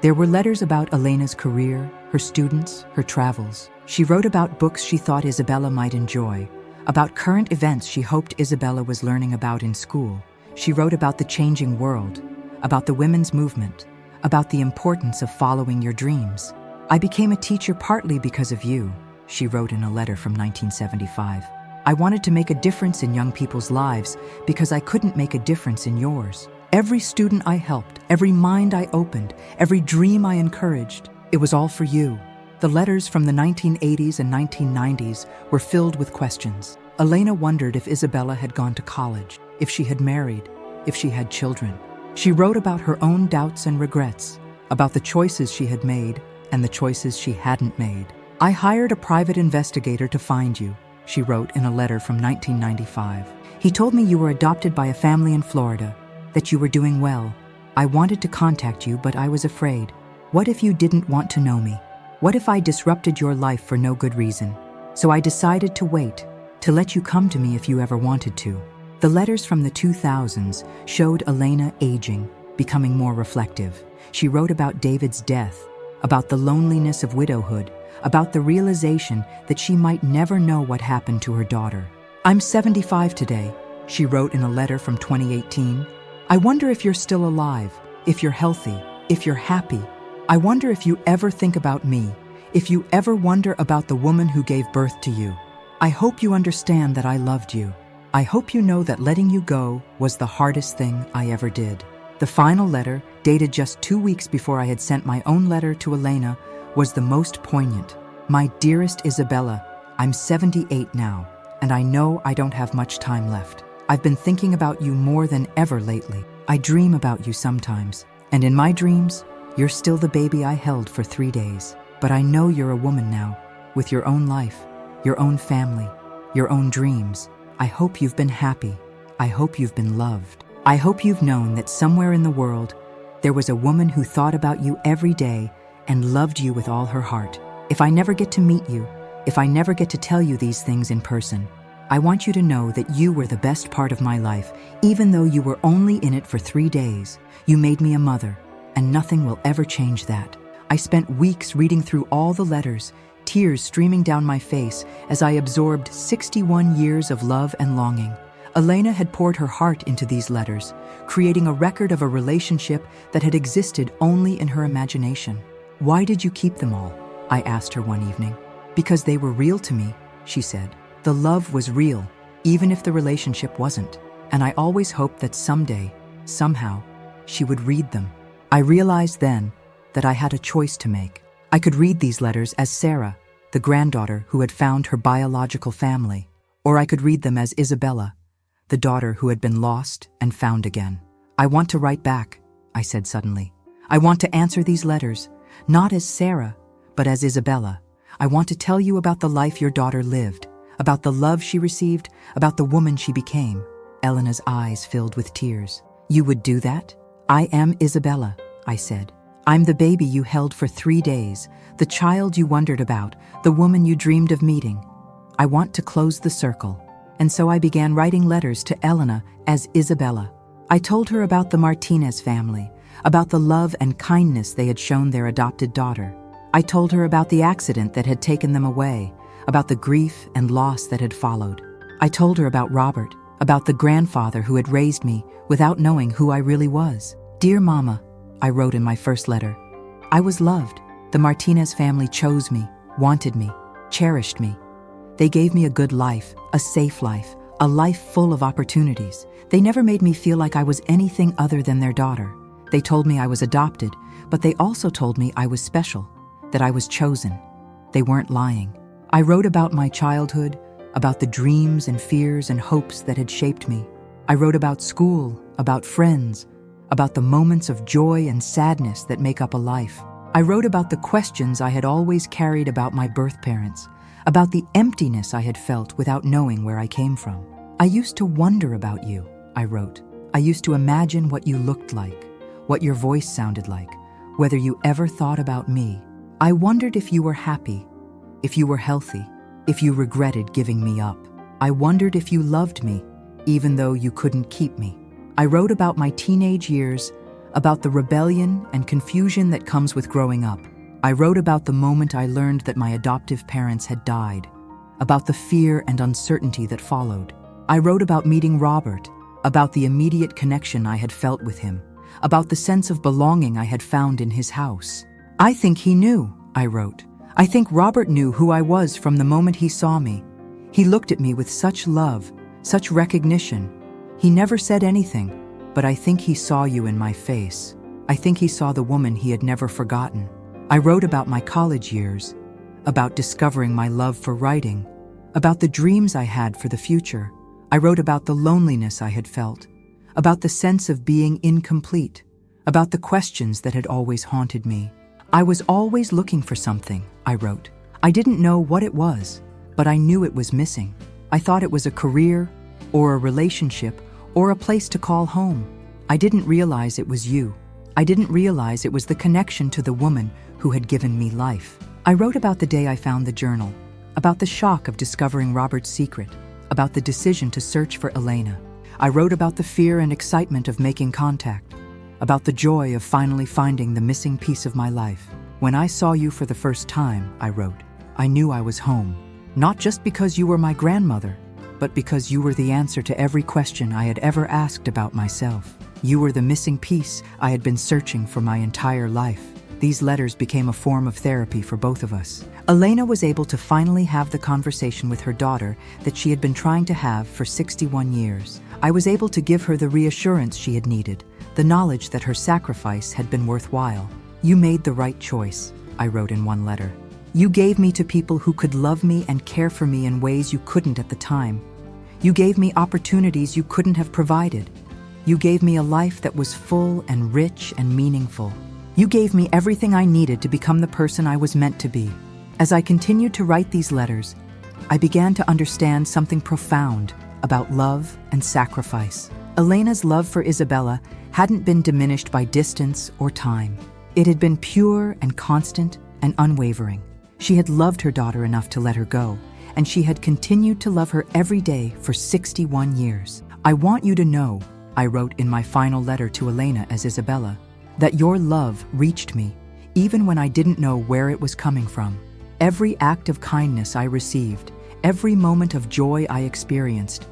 There were letters about Elena's career, her students, her travels. She wrote about books she thought Isabella might enjoy, about current events she hoped Isabella was learning about in school. She wrote about the changing world, about the women's movement, about the importance of following your dreams. "I became a teacher partly because of you," she wrote in a letter from 1975. "I wanted to make a difference in young people's lives because I couldn't make a difference in yours. Every student I helped, every mind I opened, every dream I encouraged, it was all for you." The letters from the 1980s and 1990s were filled with questions. Elena wondered if Isabella had gone to college, if she had married, if she had children. She wrote about her own doubts and regrets, about the choices she had made and the choices she hadn't made. "I hired a private investigator to find you," she wrote in a letter from 1995. "He told me you were adopted by a family in Florida, that you were doing well. I wanted to contact you, but I was afraid. What if you didn't want to know me? What if I disrupted your life for no good reason? So I decided to wait, to let you come to me if you ever wanted to." The letters from the 2000s showed Elena aging, becoming more reflective. She wrote about David's death, about the loneliness of widowhood, about the realization that she might never know what happened to her daughter. "I'm 75 today," she wrote in a letter from 2018. "I wonder if you're still alive, if you're healthy, if you're happy. I wonder if you ever think about me, if you ever wonder about the woman who gave birth to you. I hope you understand that I loved you. I hope you know that letting you go was the hardest thing I ever did." The final letter, dated just 2 weeks before I had sent my own letter to Elena, was the most poignant. "My dearest Isabella, I'm 78 now, and I know I don't have much time left. I've been thinking about you more than ever lately. I dream about you sometimes, and in my dreams, you're still the baby I held for 3 days. But I know you're a woman now, with your own life, your own family, your own dreams. I hope you've been happy. I hope you've been loved. I hope you've known that somewhere in the world, there was a woman who thought about you every day and loved you with all her heart. If I never get to meet you, if I never get to tell you these things in person, I want you to know that you were the best part of my life, even though you were only in it for 3 days. You made me a mother, and nothing will ever change that." I spent weeks reading through all the letters, tears streaming down my face as I absorbed 61 years of love and longing. Elena had poured her heart into these letters, creating a record of a relationship that had existed only in her imagination. "Why did you keep them all?" I asked her one evening. Because they were real to me, she said. The love was real, even if the relationship wasn't. And I always hoped that someday, somehow, she would read them. I realized then that I had a choice to make. I could read these letters as Sarah, the granddaughter who had found her biological family, or I could read them as Isabella, the daughter who had been lost and found again. I want to write back, I said suddenly. I want to answer these letters, not as Sarah, but as Isabella. I want to tell you about the life your daughter lived, about the love she received, about the woman she became. Elena's eyes filled with tears. You would do that? I am Isabella, I said. I'm the baby you held for 3 days, the child you wondered about, the woman you dreamed of meeting. I want to close the circle. And so I began writing letters to Elena as Isabella. I told her about the Martinez family, about the love and kindness they had shown their adopted daughter. I told her about the accident that had taken them away, about the grief and loss that had followed. I told her about Robert, about the grandfather who had raised me without knowing who I really was. Dear Mama, I wrote in my first letter, I was loved. The Martinez family chose me, wanted me, cherished me. They gave me a good life, a safe life, a life full of opportunities. They never made me feel like I was anything other than their daughter. They told me I was adopted, but they also told me I was special, that I was chosen. They weren't lying. I wrote about my childhood, about the dreams and fears and hopes that had shaped me. I wrote about school, about friends, about the moments of joy and sadness that make up a life. I wrote about the questions I had always carried about my birth parents, about the emptiness I had felt without knowing where I came from. I used to wonder about you, I wrote. I used to imagine what you looked like, what your voice sounded like, whether you ever thought about me. I wondered if you were happy, if you were healthy, if you regretted giving me up. I wondered if you loved me, even though you couldn't keep me. I wrote about my teenage years, about the rebellion and confusion that comes with growing up. I wrote about the moment I learned that my adoptive parents had died, about the fear and uncertainty that followed. I wrote about meeting Robert, about the immediate connection I had felt with him, about the sense of belonging I had found in his house. I think he knew, I wrote. I think Robert knew who I was from the moment he saw me. He looked at me with such love, such recognition. He never said anything, but I think he saw you in my face. I think he saw the woman he had never forgotten. I wrote about my college years, about discovering my love for writing, about the dreams I had for the future. I wrote about the loneliness I had felt, about the sense of being incomplete, about the questions that had always haunted me. I was always looking for something, I wrote. I didn't know what it was, but I knew it was missing. I thought it was a career, or a relationship, or a place to call home. I didn't realize it was you. I didn't realize it was the connection to the woman who had given me life. I wrote about the day I found the journal, about the shock of discovering Robert's secret, about the decision to search for Elena. I wrote about the fear and excitement of making contact, about the joy of finally finding the missing piece of my life. When I saw you for the first time, I wrote, I knew I was home, not just because you were my grandmother, but because you were the answer to every question I had ever asked about myself. You were the missing piece I had been searching for my entire life. These letters became a form of therapy for both of us. Elena was able to finally have the conversation with her daughter that she had been trying to have for 61 years. I was able to give her the reassurance she had needed, the knowledge that her sacrifice had been worthwhile. You made the right choice, I wrote in one letter. You gave me to people who could love me and care for me in ways you couldn't at the time. You gave me opportunities you couldn't have provided. You gave me a life that was full and rich and meaningful. You gave me everything I needed to become the person I was meant to be. As I continued to write these letters, I began to understand something profound about love and sacrifice. Elena's love for Isabella hadn't been diminished by distance or time. It had been pure and constant and unwavering. She had loved her daughter enough to let her go, and she had continued to love her every day for 61 years. I want you to know, I wrote in my final letter to Elena as Isabella, that your love reached me, even when I didn't know where it was coming from. Every act of kindness I received, every moment of joy I experienced,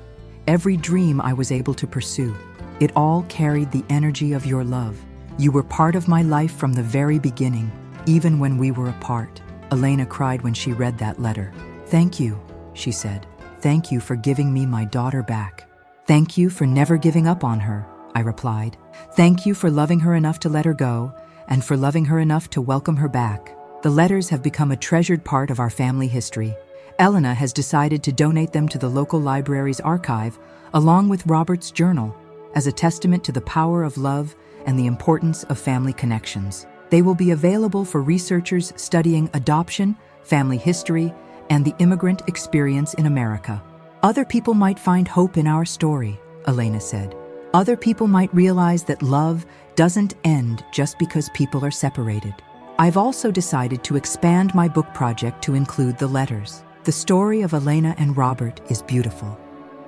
every dream I was able to pursue, it all carried the energy of your love. You were part of my life from the very beginning, even when we were apart. Elena cried when she read that letter. "Thank you," she said. "Thank you for giving me my daughter back." "Thank you for never giving up on her," I replied. "Thank you for loving her enough to let her go, and for loving her enough to welcome her back." The letters have become a treasured part of our family history. Elena has decided to donate them to the local library's archive, along with Robert's journal, as a testament to the power of love and the importance of family connections. They will be available for researchers studying adoption, family history, and the immigrant experience in America. "Other people might find hope in our story," Elena said. "Other people might realize that love doesn't end just because people are separated." I've also decided to expand my book project to include the letters. The story of Elena and Robert is beautiful,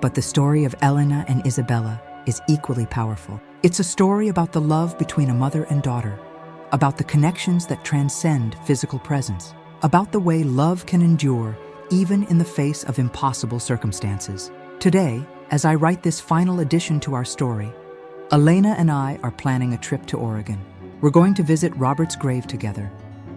but the story of Elena and Isabella is equally powerful. It's a story about the love between a mother and daughter, about the connections that transcend physical presence, about the way love can endure even in the face of impossible circumstances. Today, as I write this final addition to our story, Elena and I are planning a trip to Oregon. We're going to visit Robert's grave together,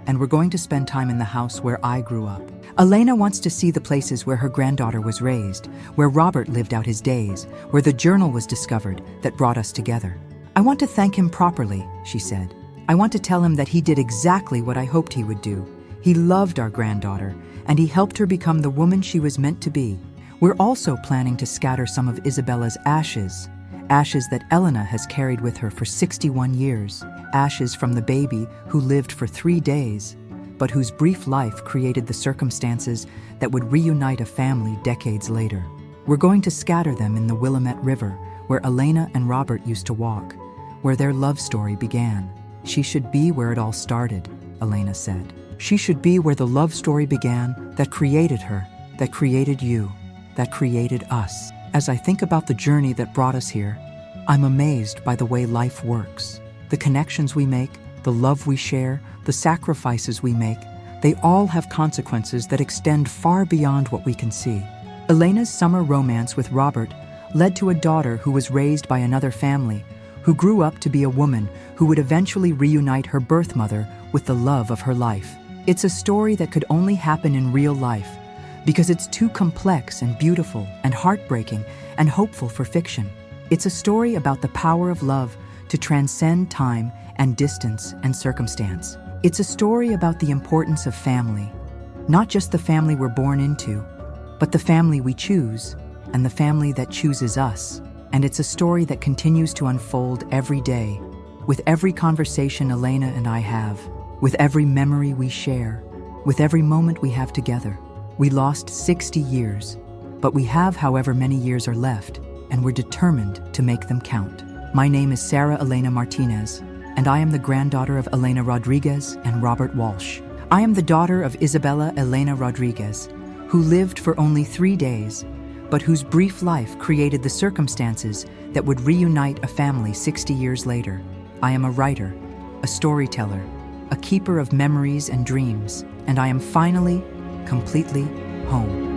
and we're going to spend time in the house where I grew up. Elena wants to see the places where her granddaughter was raised, where Robert lived out his days, where the journal was discovered that brought us together. "I want to thank him properly," she said. "I want to tell him that he did exactly what I hoped he would do. He loved our granddaughter, and he helped her become the woman she was meant to be." We're also planning to scatter some of Isabella's ashes that Elena has carried with her for 61 years, ashes from the baby who lived for 3 days, but whose brief life created the circumstances that would reunite a family decades later. We're going to scatter them in the Willamette River, where Elena and Robert used to walk, where their love story began. "She should be where it all started," Elena said. "She should be where the love story began that created her, that created you, that created us." As I think about the journey that brought us here, I'm amazed by the way life works. The connections we make, the love we share, the sacrifices we make, they all have consequences that extend far beyond what we can see. Elena's summer romance with Robert led to a daughter who was raised by another family, who grew up to be a woman who would eventually reunite her birth mother with the love of her life. It's a story that could only happen in real life, because it's too complex and beautiful and heartbreaking and hopeful for fiction. It's a story about the power of love to transcend time and distance and circumstance. It's a story about the importance of family, not just the family we're born into, but the family we choose and the family that chooses us. And it's a story that continues to unfold every day, with every conversation Elena and I have, with every memory we share, with every moment we have together. We lost 60 years, but we have however many years are left, and we're determined to make them count. My name is Sarah Elena Martinez, and I am the granddaughter of Elena Rodriguez and Robert Walsh. I am the daughter of Isabella Elena Rodriguez, who lived for only 3 days, but whose brief life created the circumstances that would reunite a family 60 years later. I am a writer, a storyteller, a keeper of memories and dreams, and I am finally, completely home.